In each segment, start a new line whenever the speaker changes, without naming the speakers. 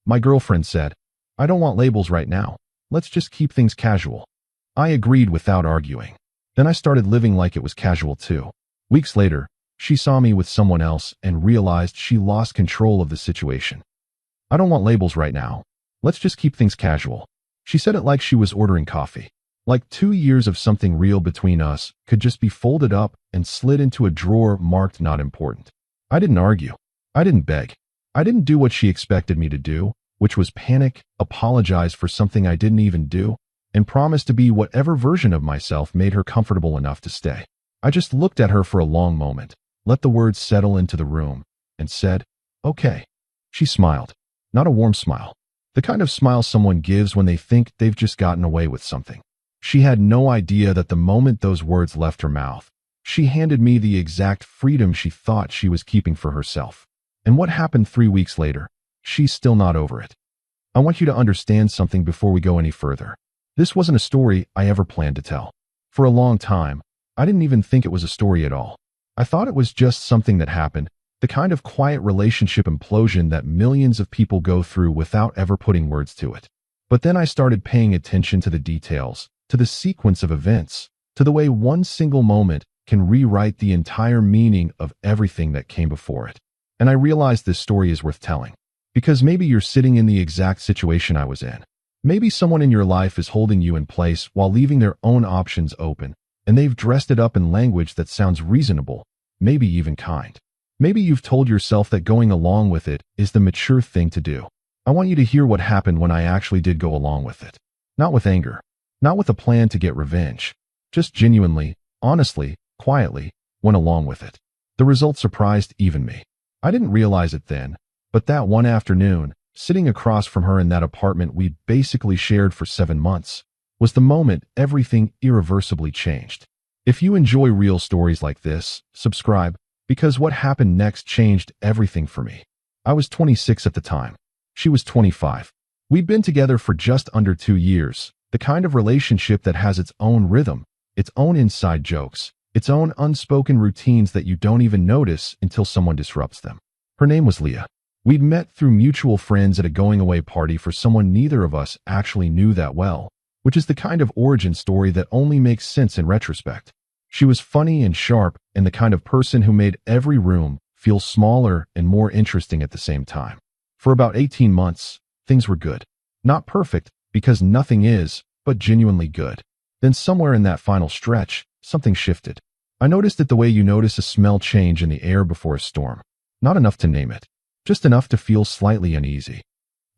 My girlfriend said, "I don't want labels right now. Let's just keep things casual." I agreed without arguing. Then I started living like it was casual too. Weeks later, she saw me with someone else and realized she lost control of the situation. "I don't want labels right now. Let's just keep things casual." She said it like she was ordering coffee. Like 2 years of something real between us could just be folded up and slid into a drawer marked not important. I didn't argue. I didn't beg. I didn't do what she expected me to do, which was panic, apologize for something I didn't even do, and promise to be whatever version of myself made her comfortable enough to stay. I just looked at her for a long moment, let the words settle into the room, and said, "Okay." She smiled. Not a warm smile. The kind of smile someone gives when they think they've just gotten away with something. She had no idea that the moment those words left her mouth, she handed me the exact freedom she thought she was keeping for herself. And what happened 3 weeks later? She's still not over it. I want you to understand something before we go any further. This wasn't a story I ever planned to tell. For a long time, I didn't even think it was a story at all. I thought it was just something that happened, the kind of quiet relationship implosion that millions of people go through without ever putting words to it. But then I started paying attention to the details, to the sequence of events, to the way one single moment can rewrite the entire meaning of everything that came before it. And I realized this story is worth telling. Because maybe you're sitting in the exact situation I was in. Maybe someone in your life is holding you in place while leaving their own options open, and they've dressed it up in language that sounds reasonable, maybe even kind. Maybe you've told yourself that going along with it is the mature thing to do. I want you to hear what happened when I actually did go along with it. Not with anger. Not with a plan to get revenge. Just genuinely, honestly, quietly, went along with it. The result surprised even me. I didn't realize it then, but that one afternoon, sitting across from her in that apartment we'd basically shared for 7 months, was the moment everything irreversibly changed. If you enjoy real stories like this, subscribe, because what happened next changed everything for me. I was 26 at the time. She was 25. We'd been together for just under 2 years, the kind of relationship that has its own rhythm, its own inside jokes, its own unspoken routines that you don't even notice until someone disrupts them. Her name was Leah. We'd met through mutual friends at a going-away party for someone neither of us actually knew that well, which is the kind of origin story that only makes sense in retrospect. She was funny and sharp and the kind of person who made every room feel smaller and more interesting at the same time. For about 18 months, things were good. Not perfect, because nothing is, but genuinely good. Then somewhere in that final stretch, something shifted. I noticed it the way you notice a smell change in the air before a storm. Not enough to name it. Just enough to feel slightly uneasy.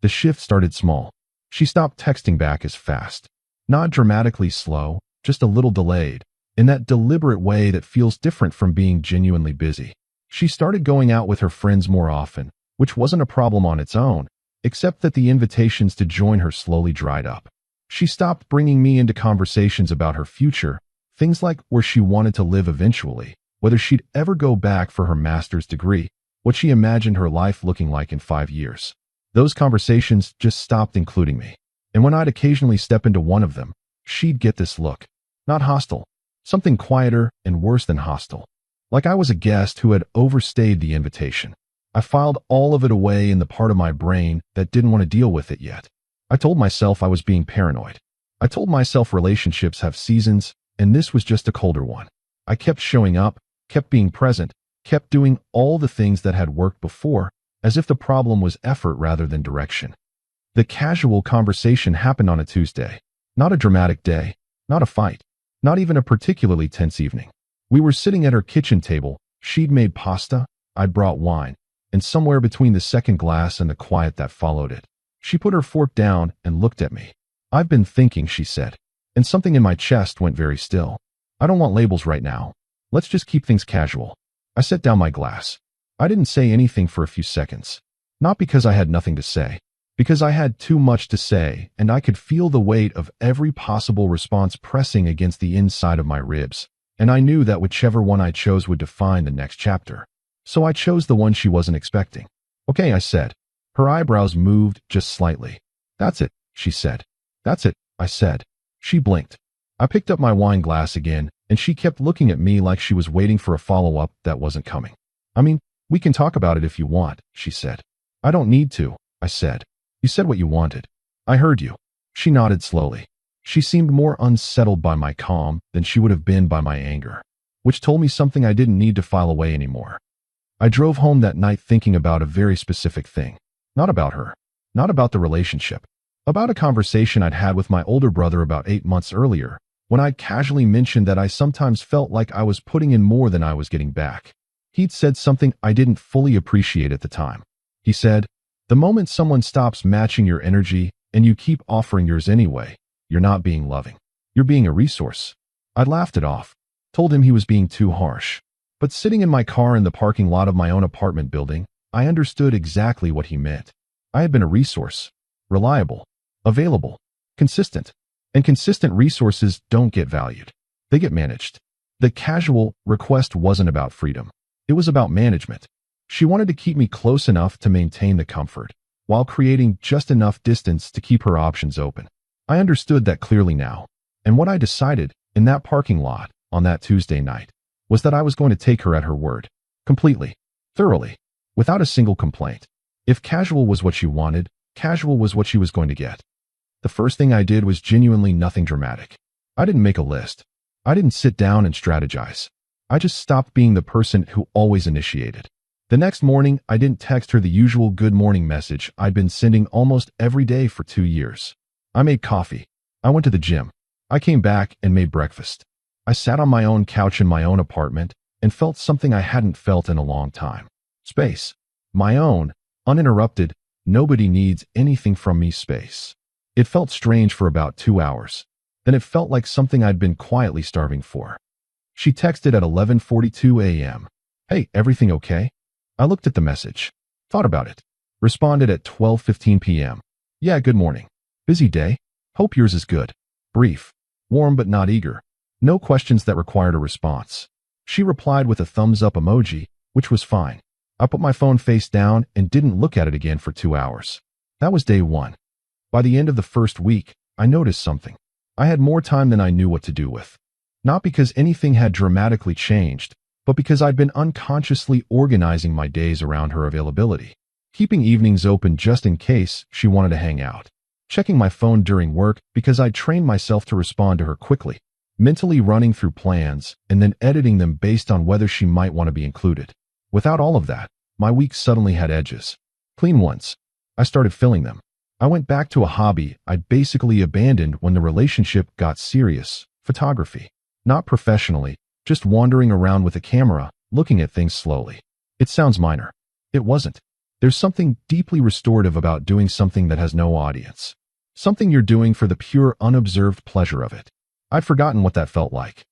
The shift started small. She stopped texting back as fast. Not dramatically slow, just a little delayed, in that deliberate way that feels different from being genuinely busy. She started going out with her friends more often, which wasn't a problem on its own, except that the invitations to join her slowly dried up. She stopped bringing me into conversations about her future, things like where she wanted to live eventually, whether she'd ever go back for her master's degree, what she imagined her life looking like in 5 years. Those conversations just stopped including me. And when I'd occasionally step into one of them, she'd get this look. Not hostile. Something quieter and worse than hostile. Like I was a guest who had overstayed the invitation. I filed all of it away in the part of my brain that didn't want to deal with it yet. I told myself I was being paranoid. I told myself relationships have seasons, and this was just a colder one. I kept showing up, kept being present, kept doing all the things that had worked before, as if the problem was effort rather than direction. The casual conversation happened on a Tuesday. Not a dramatic day, not a fight, not even a particularly tense evening. We were sitting at her kitchen table. She'd made pasta, I'd brought wine, and somewhere between the second glass and the quiet that followed it, she put her fork down and looked at me. "I've been thinking," she said, and something in my chest went very still. "I don't want labels right now. Let's just keep things casual." I set down my glass. I didn't say anything for a few seconds. Not because I had nothing to say, because I had too much to say, and I could feel the weight of every possible response pressing against the inside of my ribs, and I knew that whichever one I chose would define the next chapter. So I chose the one she wasn't expecting. "Okay," I said. Her eyebrows moved just slightly. "That's it," she said. "That's it," I said. She blinked. I picked up my wine glass again, and she kept looking at me like she was waiting for a follow-up that wasn't coming. "I mean, we can talk about it if you want," she said. "I don't need to," I said. You said what you wanted. I heard you. She nodded slowly. She seemed more unsettled by my calm than she would have been by my anger, which told me something I didn't need to file away anymore. I drove home that night thinking about a very specific thing. Not about her. Not about the relationship. About a conversation I'd had with my older brother about 8 months earlier, when I casually mentioned that I sometimes felt like I was putting in more than I was getting back. He'd said something I didn't fully appreciate at the time. He said, "The moment someone stops matching your energy and you keep offering yours anyway, you're not being loving. You're being a resource." I laughed it off, told him he was being too harsh. But sitting in my car in the parking lot of my own apartment building, I understood exactly what he meant. I had been a resource. Reliable. Available. Consistent. And consistent resources don't get valued. They get managed. The casual request wasn't about freedom. It was about management. She wanted to keep me close enough to maintain the comfort, while creating just enough distance to keep her options open. I understood that clearly now. And what I decided, in that parking lot, on that Tuesday night, was that I was going to take her at her word. Completely. Thoroughly. Without a single complaint. If casual was what she wanted, casual was what she was going to get. The first thing I did was genuinely nothing dramatic. I didn't make a list. I didn't sit down and strategize. I just stopped being the person who always initiated. The next morning, I didn't text her the usual good morning message I'd been sending almost every day for 2 years. I made coffee. I went to the gym. I came back and made breakfast. I sat on my own couch in my own apartment and felt something I hadn't felt in a long time. Space. My own, uninterrupted, nobody needs anything from me space. It felt strange for about 2 hours. Then it felt like something I'd been quietly starving for. She texted at 11:42 a.m. "Hey, everything okay?" I looked at the message. Thought about it. Responded at 12:15 p.m. "Yeah, good morning. Busy day? Hope yours is good." Brief. Warm but not eager. No questions that required a response. She replied with a thumbs up emoji, which was fine. I put my phone face down and didn't look at it again for 2 hours. That was day 1. By the end of the first week, I noticed something. I had more time than I knew what to do with. Not because anything had dramatically changed, but because I'd been unconsciously organizing my days around her availability. Keeping evenings open just in case she wanted to hang out. Checking my phone during work because I'd trained myself to respond to her quickly. Mentally running through plans and then editing them based on whether she might want to be included. Without all of that, my weeks suddenly had edges. Clean ones. I started filling them. I went back to a hobby I'd basically abandoned when the relationship got serious. Photography. Not professionally, just wandering around with a camera, looking at things slowly. It sounds minor. It wasn't. There's something deeply restorative about doing something that has no audience. Something you're doing for the pure, unobserved pleasure of it. I'd forgotten what that felt like.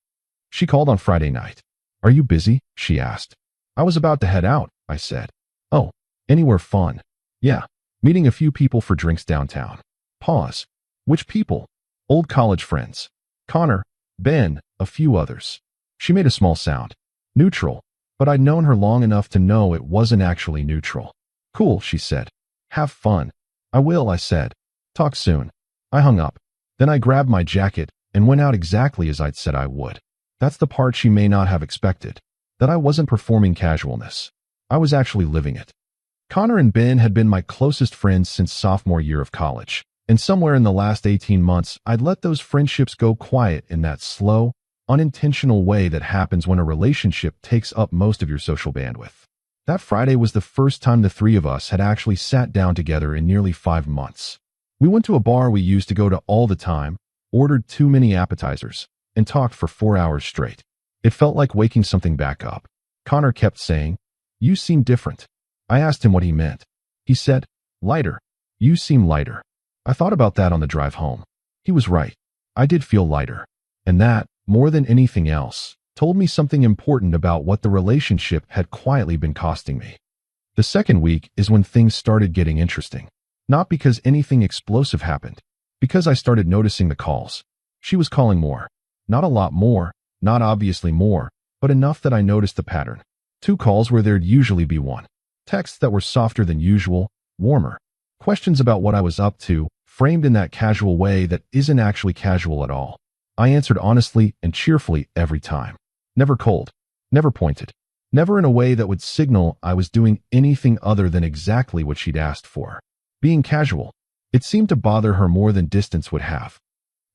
She called on Friday night. "Are you busy?" she asked. "I was about to head out," I said. "Oh, anywhere fun?" "Yeah, meeting a few people for drinks downtown." Pause. "Which people?" "Old college friends. Connor, Ben, a few others." She made a small sound. Neutral, but I'd known her long enough to know it wasn't actually neutral. "Cool," she said. "Have fun." "I will," I said. "Talk soon." I hung up. Then I grabbed my jacket and went out exactly as I'd said I would. That's the part she may not have expected. That I wasn't performing casualness. I was actually living it. Connor and Ben had been my closest friends since sophomore year of college, and somewhere in the last 18 months, I'd let those friendships go quiet in that slow, unintentional way that happens when a relationship takes up most of your social bandwidth. That Friday was the first time the three of us had actually sat down together in nearly 5 months. We went to a bar we used to go to all the time, ordered too many appetizers, and talked for 4 hours straight. It felt like waking something back up. Connor kept saying, "You seem different." I asked him what he meant. He said, "Lighter. You seem lighter." I thought about that on the drive home. He was right. I did feel lighter. And that, more than anything else, told me something important about what the relationship had quietly been costing me. The second week is when things started getting interesting. Not because anything explosive happened. Because I started noticing the calls. She was calling more. Not a lot more, not obviously more, but enough that I noticed the pattern. 2 calls where there'd usually be 1. Texts that were softer than usual, warmer. Questions about what I was up to, framed in that casual way that isn't actually casual at all. I answered honestly and cheerfully every time. Never cold. Never pointed. Never in a way that would signal I was doing anything other than exactly what she'd asked for. Being casual. It seemed to bother her more than distance would have.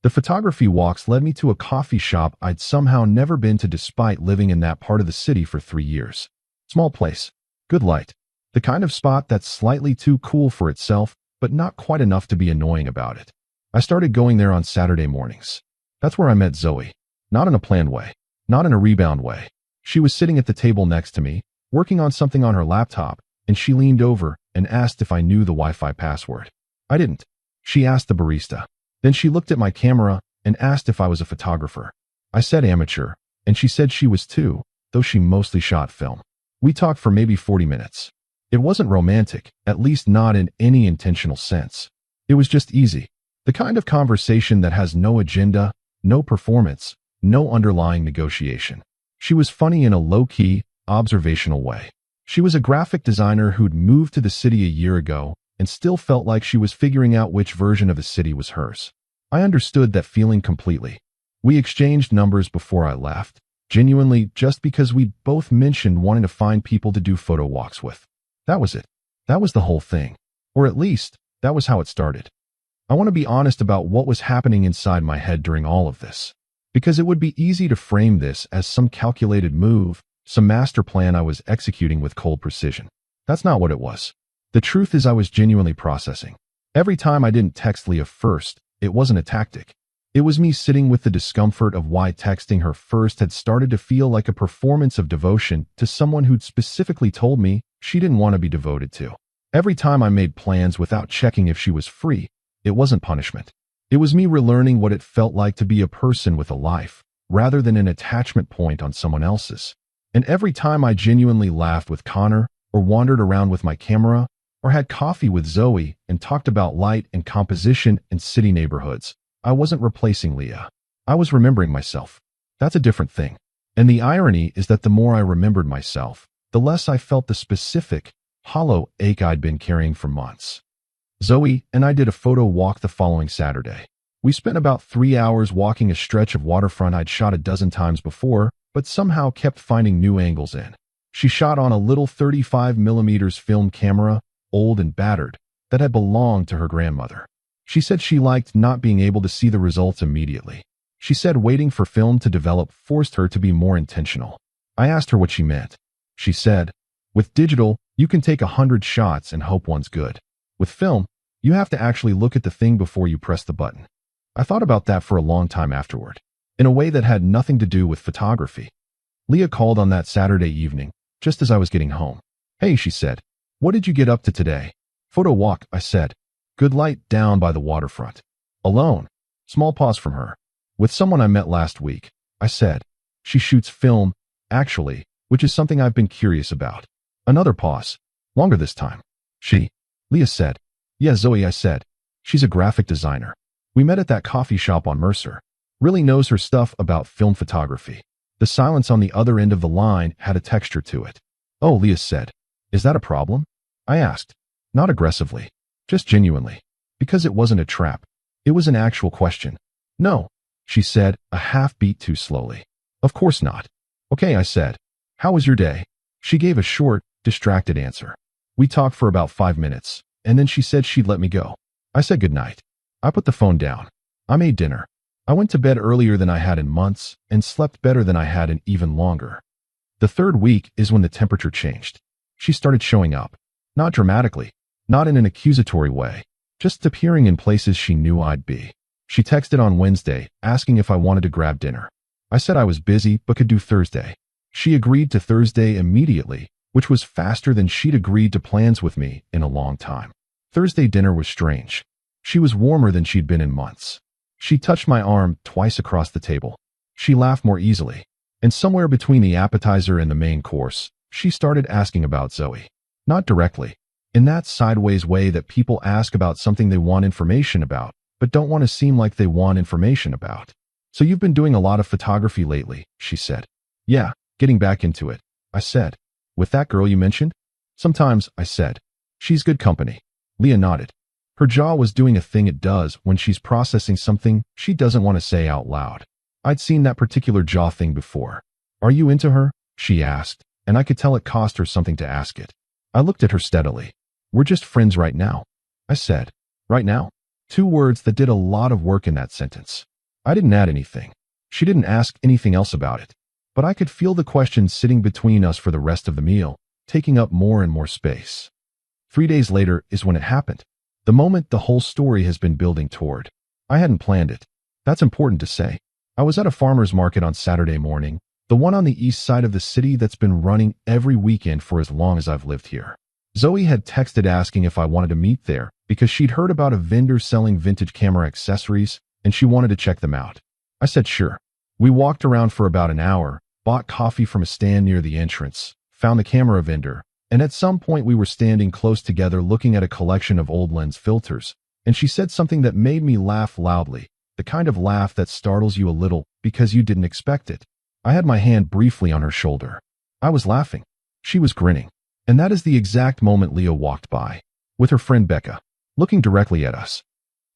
The photography walks led me to a coffee shop I'd somehow never been to despite living in that part of the city for 3 years. Small place, good light, the kind of spot that's slightly too cool for itself, but not quite enough to be annoying about it. I started going there on Saturday mornings. That's where I met Zoe. Not in a planned way, not in a rebound way. She was sitting at the table next to me, working on something on her laptop, and she leaned over and asked if I knew the Wi-Fi password. I didn't. She asked the barista. Then she looked at my camera and asked if I was a photographer. I said amateur, and she said she was too, though she mostly shot film. We talked for maybe 40 minutes. It wasn't romantic, at least not in any intentional sense. It was just easy. The kind of conversation that has no agenda, no performance, no underlying negotiation. She was funny in a low-key, observational way. She was a graphic designer who'd moved to the city a year ago and still felt like she was figuring out which version of the city was hers. I understood that feeling completely. We exchanged numbers before I left, genuinely just because we both mentioned wanting to find people to do photo walks with. That was it. That was the whole thing. Or at least, that was how it started. I want to be honest about what was happening inside my head during all of this, because it would be easy to frame this as some calculated move, some master plan I was executing with cold precision. That's not what it was. The truth is I was genuinely processing. Every time I didn't text Leah first, it wasn't a tactic. It was me sitting with the discomfort of why texting her first had started to feel like a performance of devotion to someone who'd specifically told me she didn't want to be devoted to. Every time I made plans without checking if she was free, it wasn't punishment. It was me relearning what it felt like to be a person with a life, rather than an attachment point on someone else's. And every time I genuinely laughed with Connor, or wandered around with my camera, or had coffee with Zoe and talked about light and composition and city neighborhoods, I wasn't replacing Leah. I was remembering myself. That's a different thing. And the irony is that the more I remembered myself, the less I felt the specific, hollow ache I'd been carrying for months. Zoe and I did a photo walk the following Saturday. We spent about 3 hours walking a stretch of waterfront I'd shot a dozen times before, but somehow kept finding new angles in. She shot on a little 35mm film camera, old and battered, that had belonged to her grandmother. She said she liked not being able to see the results immediately. She said waiting for film to develop forced her to be more intentional. I asked her what she meant. She said, "With digital, you can take 100 shots and hope one's good. With film, you have to actually look at the thing before you press the button." I thought about that for a long time afterward, in a way that had nothing to do with photography. Leah called on that Saturday evening, just as I was getting home. "Hey," she said, "what did you get up to today?" "Photo walk," I said. "Good light down by the waterfront." "Alone?" Small pause from her. "With someone I met last week," I said. "She shoots film, actually, which is something I've been curious about." Another pause. Longer this time. "She?" Leah said. "Yeah, Zoe," I said. "She's a graphic designer. We met at that coffee shop on Mercer. Really knows her stuff about film photography." The silence on the other end of the line had a texture to it. "Oh," Leah said. "Is that a problem?" I asked. Not aggressively. Just genuinely. Because it wasn't a trap. It was an actual question. "No," she said, a half beat too slowly. "Of course not." "Okay," I said. "How was your day?" She gave a short, distracted answer. We talked for about 5 minutes, and then she said she'd let me go. I said goodnight. I put the phone down. I made dinner. I went to bed earlier than I had in months, and slept better than I had in even longer. The third week is when the temperature changed. She started showing up. Not dramatically. Not in an accusatory way. Just appearing in places she knew I'd be. She texted on Wednesday, asking if I wanted to grab dinner. I said I was busy, but could do Thursday. She agreed to Thursday immediately, which was faster than she'd agreed to plans with me in a long time. Thursday dinner was strange. She was warmer than she'd been in months. She touched my arm twice across the table. She laughed more easily. And somewhere between the appetizer and the main course, she started asking about Zoe. Not directly. In that sideways way that people ask about something they want information about, but don't want to seem like they want information about. "So you've been doing a lot of photography lately," she said. "Yeah, getting back into it," I said. "With that girl you mentioned?" "Sometimes," I said. "She's good company." Leah nodded. Her jaw was doing a thing it does when she's processing something she doesn't want to say out loud. I'd seen that particular jaw thing before. "Are you into her?" she asked, and I could tell it cost her something to ask it. I looked at her steadily. "We're just friends right now," I said. Right now? Two words that did a lot of work in that sentence. I didn't add anything. She didn't ask anything else about it. But I could feel the question sitting between us for the rest of the meal, taking up more and more space. 3 days later is when it happened. The moment the whole story has been building toward. I hadn't planned it. That's important to say. I was at a farmer's market on Saturday morning, the one on the east side of the city that's been running every weekend for as long as I've lived here. Zoe had texted asking if I wanted to meet there because she'd heard about a vendor selling vintage camera accessories and she wanted to check them out. I said sure. We walked around for about an hour, bought coffee from a stand near the entrance, found the camera vendor, and at some point we were standing close together looking at a collection of old lens filters, and she said something that made me laugh loudly, the kind of laugh that startles you a little because you didn't expect it. I had my hand briefly on her shoulder. I was laughing. She was grinning. And that is the exact moment Leah walked by, with her friend Becca, looking directly at us.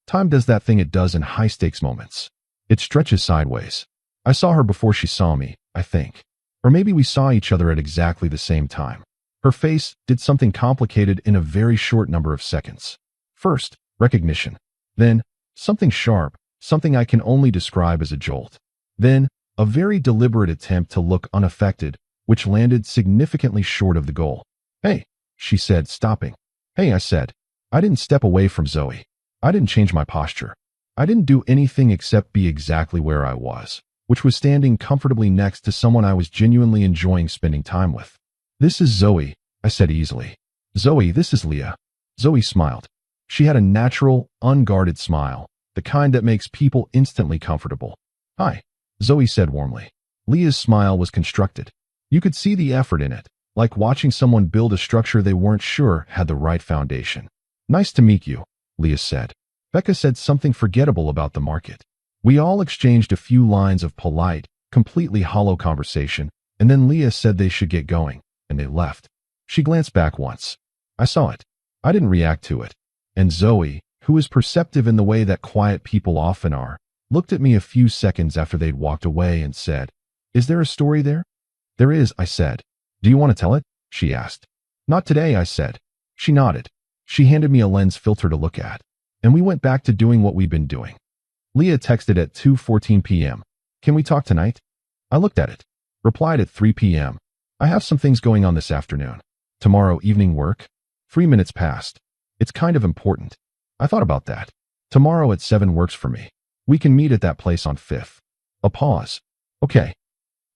Time does that thing it does in high-stakes moments. It stretches sideways. I saw her before she saw me, I think. Or maybe we saw each other at exactly the same time. Her face did something complicated in a very short number of seconds. First, recognition. Then, something sharp, something I can only describe as a jolt. Then, a very deliberate attempt to look unaffected, which landed significantly short of the goal. Hey, she said, stopping. Hey, I said. I didn't step away from Zoe. I didn't change my posture. I didn't do anything except be exactly where I was, which was standing comfortably next to someone I was genuinely enjoying spending time with. This is Zoe, I said easily. Zoe, this is Leah. Zoe smiled. She had a natural, unguarded smile, the kind that makes people instantly comfortable. Hi, Zoe said warmly. Leah's smile was constructed. You could see the effort in it, like watching someone build a structure they weren't sure had the right foundation. Nice to meet you, Leah said. Becca said something forgettable about the market. We all exchanged a few lines of polite, completely hollow conversation, and then Leah said they should get going, and they left. She glanced back once. I saw it. I didn't react to it. And Zoe, who is perceptive in the way that quiet people often are, looked at me a few seconds after they'd walked away and said, "Is there a story there?" "There is," I said. "Do you want to tell it?" she asked. "Not today," I said. She nodded. She handed me a lens filter to look at, and we went back to doing what we'd been doing. Leah texted at 2:14 p.m. "Can we talk tonight?" I looked at it. Replied at 3 p.m. "I have some things going on this afternoon. Tomorrow evening work?" 3 minutes passed. "It's kind of important." I thought about that. "Tomorrow at 7 works for me. We can meet at that place on 5th. A pause. "Okay.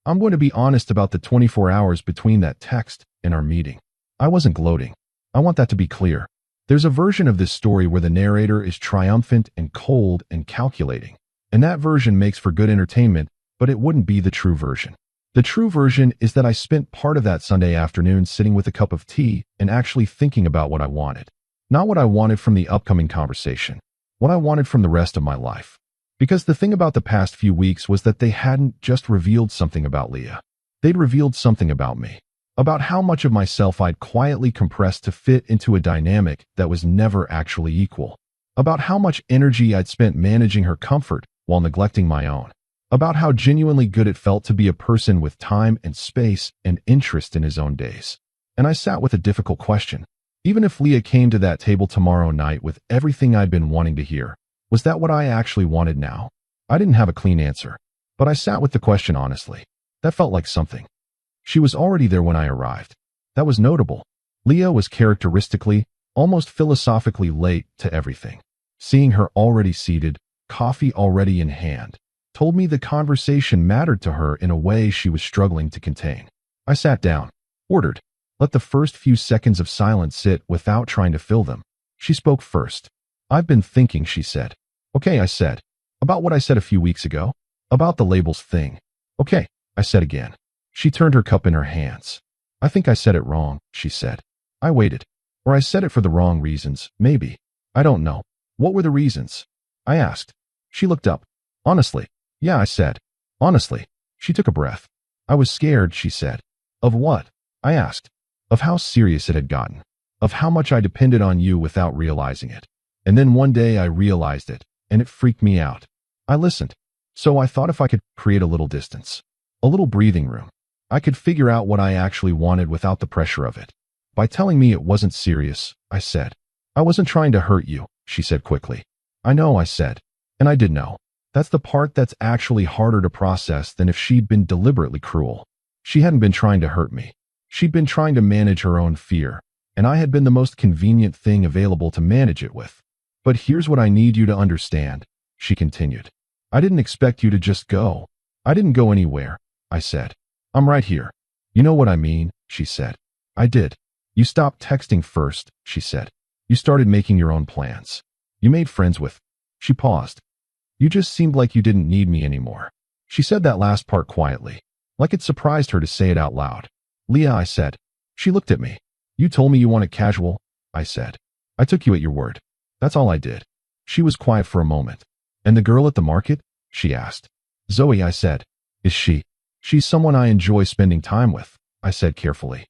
I'm going to be honest about the 24 hours between that text and our meeting. I wasn't gloating. I want that to be clear. There's a version of this story where the narrator is triumphant and cold and calculating, and that version makes for good entertainment, but it wouldn't be the true version. The true version is that I spent part of that Sunday afternoon sitting with a cup of tea and actually thinking about what I wanted. Not what I wanted from the upcoming conversation, what I wanted from the rest of my life. Because the thing about the past few weeks was that they hadn't just revealed something about Leah. They'd revealed something about me. About how much of myself I'd quietly compressed to fit into a dynamic that was never actually equal. About how much energy I'd spent managing her comfort while neglecting my own. About how genuinely good it felt to be a person with time and space and interest in his own days. And I sat with a difficult question. Even if Leah came to that table tomorrow night with everything I'd been wanting to hear, was that what I actually wanted now? I didn't have a clean answer, but I sat with the question honestly. That felt like something. She was already there when I arrived. That was notable. Leah was characteristically, almost philosophically late to everything. Seeing her already seated, coffee already in hand, told me the conversation mattered to her in a way she was struggling to contain. I sat down, ordered, let the first few seconds of silence sit without trying to fill them. She spoke first. "I've been thinking," she said. "Okay," I said. "About what I said a few weeks ago? About the labels thing." "Okay," I said again. She turned her cup in her hands. "I think I said it wrong," she said. I waited. "Or I said it for the wrong reasons, maybe. I don't know. What were the reasons?" I asked. She looked up. "Honestly." "Yeah," I said. "Honestly." She took a breath. "I was scared," she said. "Of what?" I asked. "Of how serious it had gotten. Of how much I depended on you without realizing it. And then one day I realized it, and it freaked me out. I listened. So I thought if I could create a little distance, a little breathing room, I could figure out what I actually wanted without the pressure of it. By telling me it wasn't serious, I said. I wasn't trying to hurt you," she said quickly. I know, I said. And I did know. That's the part that's actually harder to process than if she'd been deliberately cruel. She hadn't been trying to hurt me. She'd been trying to manage her own fear, and I had been the most convenient thing available to manage it with. But here's what I need you to understand, she continued. I didn't expect you to just go. I didn't go anywhere, I said. I'm right here. You know what I mean, she said. I did. You stopped texting first, she said. You started making your own plans. You made friends with. She paused. You just seemed like you didn't need me anymore. She said that last part quietly, like it surprised her to say it out loud. Leah, I said. She looked at me. You told me you wanted casual, I said. I took you at your word. That's all I did. She was quiet for a moment. And the girl at the market? She asked. Zoe, I said. Is she? She's someone I enjoy spending time with, I said carefully.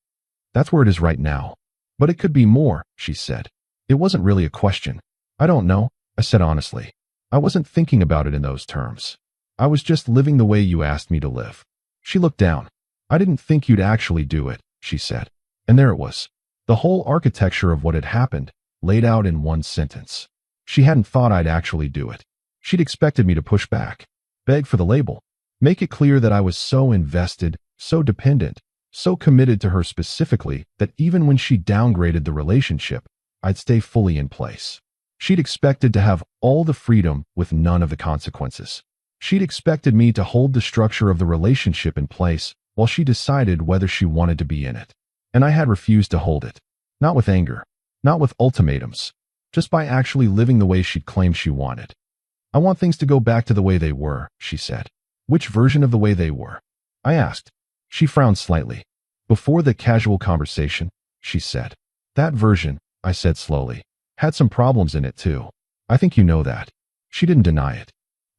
That's where it is right now. But it could be more, she said. It wasn't really a question. I don't know, I said honestly. I wasn't thinking about it in those terms. I was just living the way you asked me to live. She looked down. I didn't think you'd actually do it, she said. And there it was. The whole architecture of what had happened, laid out in one sentence. She hadn't thought I'd actually do it. She'd expected me to push back, beg for the label, make it clear that I was so invested, so dependent, so committed to her specifically that even when she downgraded the relationship, I'd stay fully in place. She'd expected to have all the freedom with none of the consequences. She'd expected me to hold the structure of the relationship in place while she decided whether she wanted to be in it. And I had refused to hold it. Not with anger, not with ultimatums, just by actually living the way she'd claimed she wanted. I want things to go back to the way they were, she said. Which version of the way they were? I asked. She frowned slightly. Before the casual conversation, she said. That version, I said slowly, had some problems in it too. I think you know that. She didn't deny it.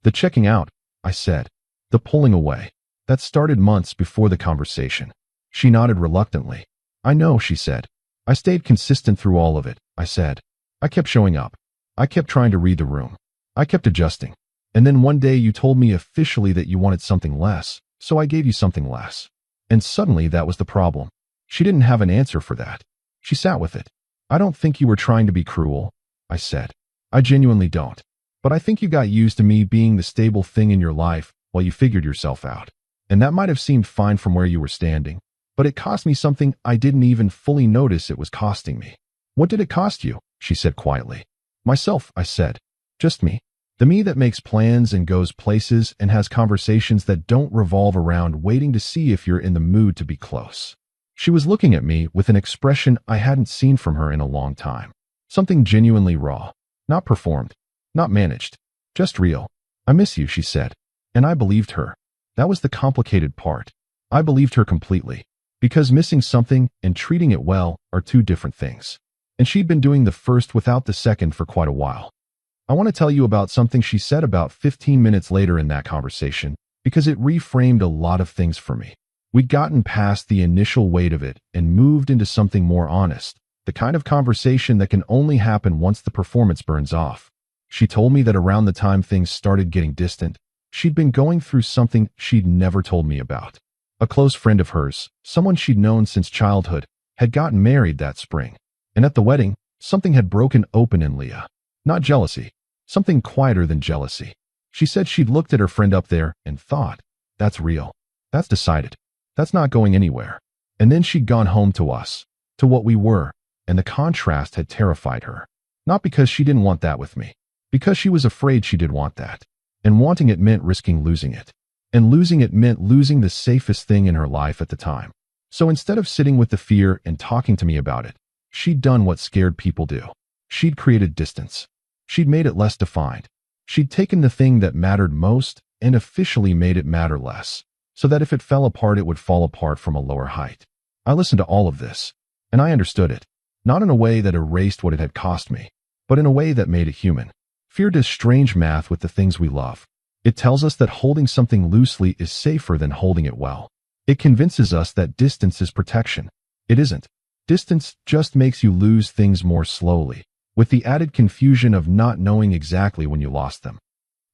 The checking out, I said. The pulling away. That started months before the conversation. She nodded reluctantly. I know, she said. I stayed consistent through all of it, I said. I kept showing up. I kept trying to read the room. I kept adjusting. And then one day you told me officially that you wanted something less, so I gave you something less. And suddenly that was the problem. She didn't have an answer for that. She sat with it. I don't think you were trying to be cruel, I said. I genuinely don't. But I think you got used to me being the stable thing in your life while you figured yourself out. And that might have seemed fine from where you were standing, but it cost me something I didn't even fully notice it was costing me. What did it cost you? She said quietly. Myself, I said. Just me. The me that makes plans and goes places and has conversations that don't revolve around waiting to see if you're in the mood to be close. She was looking at me with an expression I hadn't seen from her in a long time. Something genuinely raw. Not performed. Not managed. Just real. I miss you, she said. And I believed her. That was the complicated part. I believed her completely. Because missing something and treating it well are two different things. And she'd been doing the first without the second for quite a while. I want to tell you about something she said about 15 minutes later in that conversation, because it reframed a lot of things for me. We'd gotten past the initial weight of it and moved into something more honest, the kind of conversation that can only happen once the performance burns off. She told me that around the time things started getting distant, she'd been going through something she'd never told me about. A close friend of hers, someone she'd known since childhood, had gotten married that spring. And at the wedding, something had broken open in Leah. Not jealousy. Something quieter than jealousy. She said she'd looked at her friend up there and thought, that's real. That's decided. That's not going anywhere. And then she'd gone home to us, to what we were, and the contrast had terrified her. Not because she didn't want that with me, because she was afraid she did want that. And wanting it meant risking losing it. And losing it meant losing the safest thing in her life at the time. So instead of sitting with the fear and talking to me about it, she'd done what scared people do. She'd created distance. She'd made it less defined. She'd taken the thing that mattered most and officially made it matter less, so that if it fell apart, it would fall apart from a lower height. I listened to all of this, and I understood it, not in a way that erased what it had cost me, but in a way that made it human. Fear does strange math with the things we love. It tells us that holding something loosely is safer than holding it well. It convinces us that distance is protection. It isn't. Distance just makes you lose things more slowly, with the added confusion of not knowing exactly when you lost them.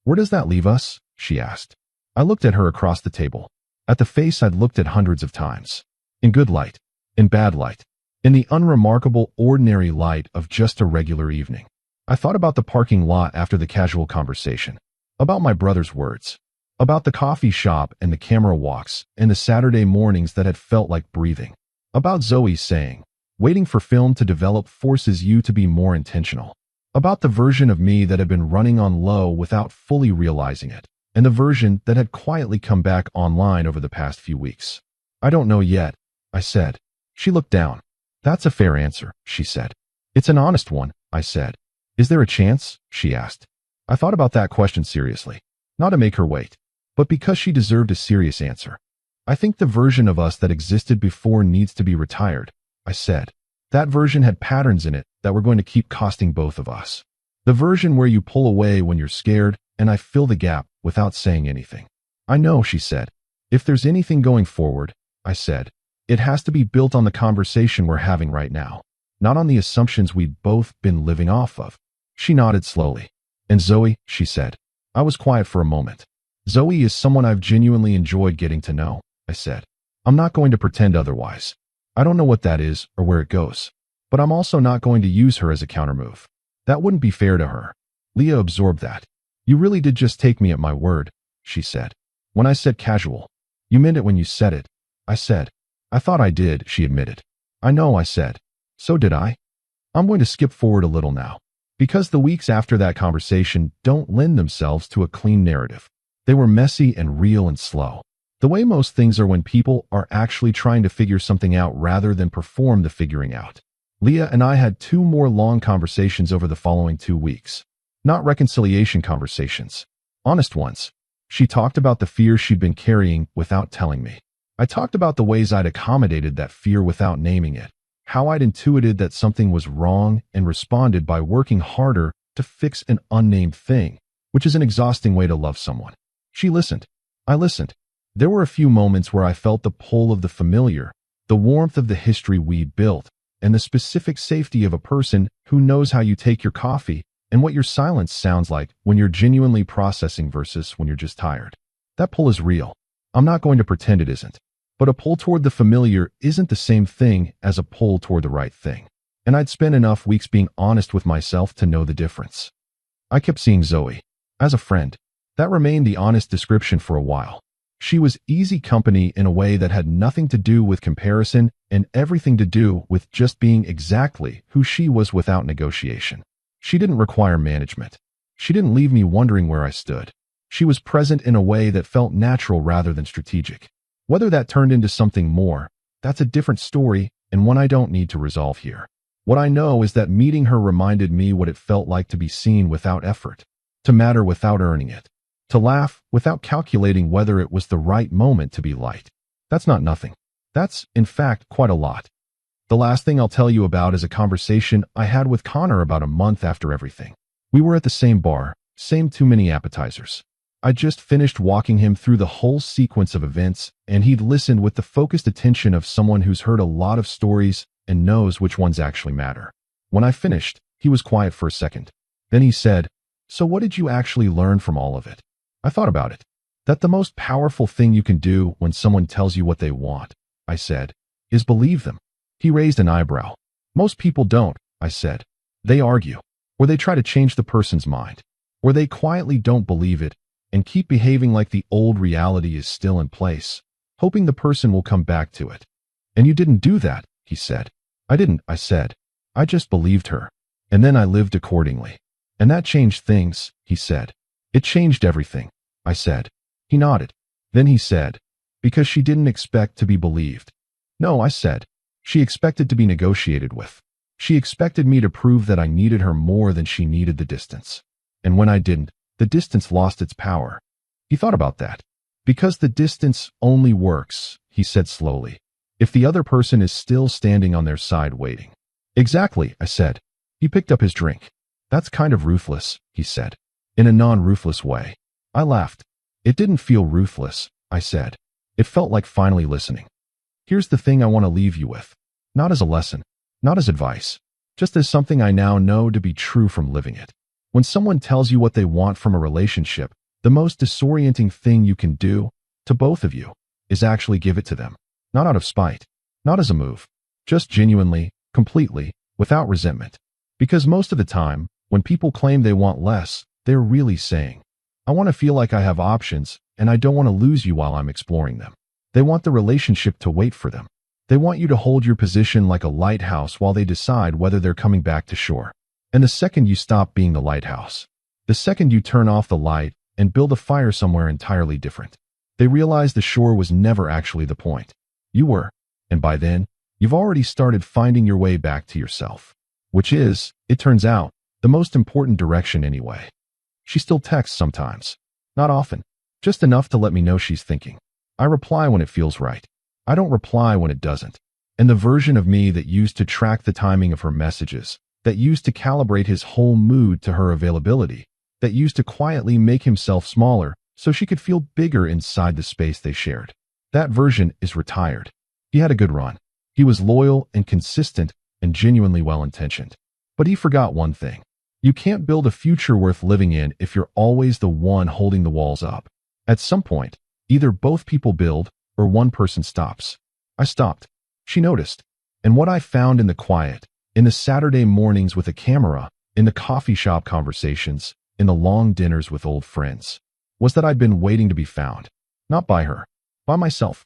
Where does that leave us? She asked. I looked at her across the table, at the face I'd looked at hundreds of times. In good light, in bad light, in the unremarkable, ordinary light of just a regular evening. I thought about the parking lot after the casual conversation, about my brother's words, about the coffee shop and the camera walks and the Saturday mornings that had felt like breathing, about Zoe saying, waiting for film to develop forces you to be more intentional, about the version of me that had been running on low without fully realizing it, and the version that had quietly come back online over the past few weeks. I don't know yet, I said. She looked down. That's a fair answer, she said. It's an honest one, I said. Is there a chance? She asked. I thought about that question seriously, not to make her wait, but because she deserved a serious answer. I think the version of us that existed before needs to be retired, I said. That version had patterns in it that were going to keep costing both of us. The version where you pull away when you're scared and I fill the gap without saying anything. I know, she said. If there's anything going forward, I said, it has to be built on the conversation we're having right now, not on the assumptions we'd both been living off of. She nodded slowly. And Zoe, she said. I was quiet for a moment. Zoe is someone I've genuinely enjoyed getting to know, I said. I'm not going to pretend otherwise. I don't know what that is or where it goes, but I'm also not going to use her as a countermove. That wouldn't be fair to her. Leah absorbed that. You really did just take me at my word, she said. When I said casual, you meant it when you said it, I said. I thought I did, she admitted. I know, I said. So did I? I'm going to skip forward a little now, because the weeks after that conversation don't lend themselves to a clean narrative. They were messy and real and slow. The way most things are when people are actually trying to figure something out rather than perform the figuring out. Leah and I had 2 more long conversations over the following 2 weeks. Not reconciliation conversations. Honest ones. She talked about the fear she'd been carrying without telling me. I talked about the ways I'd accommodated that fear without naming it. How I'd intuited that something was wrong and responded by working harder to fix an unnamed thing, which is an exhausting way to love someone. She listened. I listened. There were a few moments where I felt the pull of the familiar, the warmth of the history we'd built, and the specific safety of a person who knows how you take your coffee and what your silence sounds like when you're genuinely processing versus when you're just tired. That pull is real. I'm not going to pretend it isn't. But a pull toward the familiar isn't the same thing as a pull toward the right thing. And I'd spent enough weeks being honest with myself to know the difference. I kept seeing Zoe as a friend. That remained the honest description for a while. She was easy company in a way that had nothing to do with comparison and everything to do with just being exactly who she was without negotiation. She didn't require management. She didn't leave me wondering where I stood. She was present in a way that felt natural rather than strategic. Whether that turned into something more, that's a different story and one I don't need to resolve here. What I know is that meeting her reminded me what it felt like to be seen without effort, to matter without earning it, to laugh without calculating whether it was the right moment to be light. That's not nothing. That's, in fact, quite a lot. The last thing I'll tell you about is a conversation I had with Connor about a month after everything. We were at the same bar, same too many appetizers. I just finished walking him through the whole sequence of events, and he'd listened with the focused attention of someone who's heard a lot of stories and knows which ones actually matter. When I finished, he was quiet for a second. Then he said, "So what did you actually learn from all of it?" I thought about it. That the most powerful thing you can do when someone tells you what they want, I said, is believe them. He raised an eyebrow. Most people don't, I said. They argue, or they try to change the person's mind, or they quietly don't believe it and keep behaving like the old reality is still in place, hoping the person will come back to it. And you didn't do that, he said. I didn't, I said. I just believed her. And then I lived accordingly. And that changed things, he said. It changed everything, I said. He nodded. Then he said, because she didn't expect to be believed. No, I said. She expected to be negotiated with. She expected me to prove that I needed her more than she needed the distance. And when I didn't, the distance lost its power. He thought about that. Because the distance only works, he said slowly, if the other person is still standing on their side waiting. Exactly, I said. He picked up his drink. That's kind of ruthless, he said. In a non-ruthless way. I laughed. It didn't feel ruthless, I said. It felt like finally listening. Here's the thing I want to leave you with. Not as a lesson, not as advice, just as something I now know to be true from living it. When someone tells you what they want from a relationship, the most disorienting thing you can do, to both of you, is actually give it to them. Not out of spite, not as a move, just genuinely, completely, without resentment. Because most of the time, When people claim they want less, they're really saying, I want to feel like I have options, and I don't want to lose you while I'm exploring them. They want the relationship to wait for them. They want you to hold your position like a lighthouse while they decide whether they're coming back to shore. And the second you stop being the lighthouse, the second you turn off the light and build a fire somewhere entirely different, they realize the shore was never actually the point. You were. And by then, you've already started finding your way back to yourself. Which is, it turns out, the most important direction anyway. She still texts sometimes. Not often. Just enough to let me know she's thinking. I reply when it feels right. I don't reply when it doesn't. And the version of me that used to track the timing of her messages, that used to calibrate his whole mood to her availability, that used to quietly make himself smaller so she could feel bigger inside the space they shared. That version is retired. He had a good run. He was loyal and consistent and genuinely well-intentioned. But he forgot one thing. You can't build a future worth living in if you're always the one holding the walls up. At some point, either both people build or one person stops. I stopped. She noticed. And what I found in the quiet, in the Saturday mornings with a camera, in the coffee shop conversations, in the long dinners with old friends, was that I'd been waiting to be found. Not by her. By myself.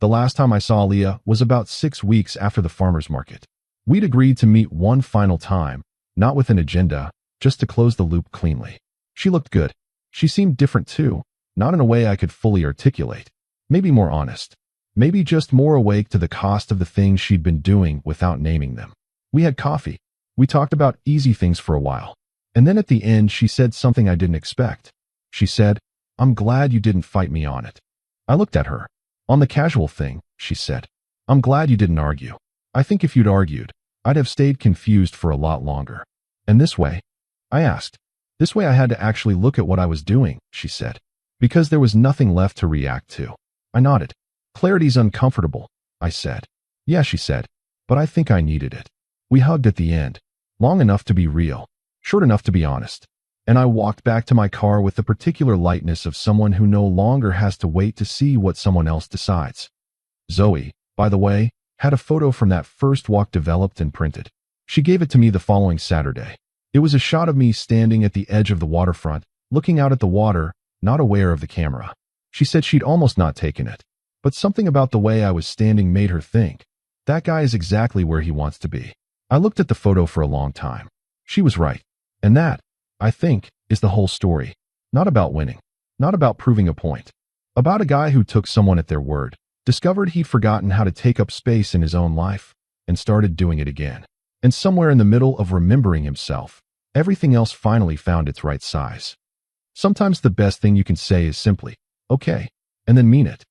The last time I saw Leah was about 6 weeks after the farmer's market. We'd agreed to meet one final time, not with an agenda, just to close the loop cleanly. She looked good. She seemed different too, not in a way I could fully articulate. Maybe more honest. Maybe just more awake to the cost of the things she'd been doing without naming them. We had coffee. We talked about easy things for a while. And then at the end, she said something I didn't expect. She said, I'm glad you didn't fight me on it. I looked at her. On the casual thing, she said, I'm glad you didn't argue. I think if you'd argued, I'd have stayed confused for a lot longer. And this way? I asked. This way I had to actually look at what I was doing, she said. Because there was nothing left to react to. I nodded. Clarity's uncomfortable, I said. Yeah, she said. But I think I needed it. We hugged at the end. Long enough to be real. Short enough to be honest. And I walked back to my car with the particular lightness of someone who no longer has to wait to see what someone else decides. Zoe, by the way, had a photo from that first walk developed and printed. She gave it to me the following Saturday. It was a shot of me standing at the edge of the waterfront, looking out at the water, not aware of the camera. She said she'd almost not taken it. But something about the way I was standing made her think, that guy is exactly where he wants to be. I looked at the photo for a long time. She was right. And that, I think, is the whole story. Not about winning. Not about proving a point. About a guy who took someone at their word, discovered he'd forgotten how to take up space in his own life, and started doing it again. And somewhere in the middle of remembering himself, everything else finally found its right size. Sometimes the best thing you can say is simply, okay, and then mean it.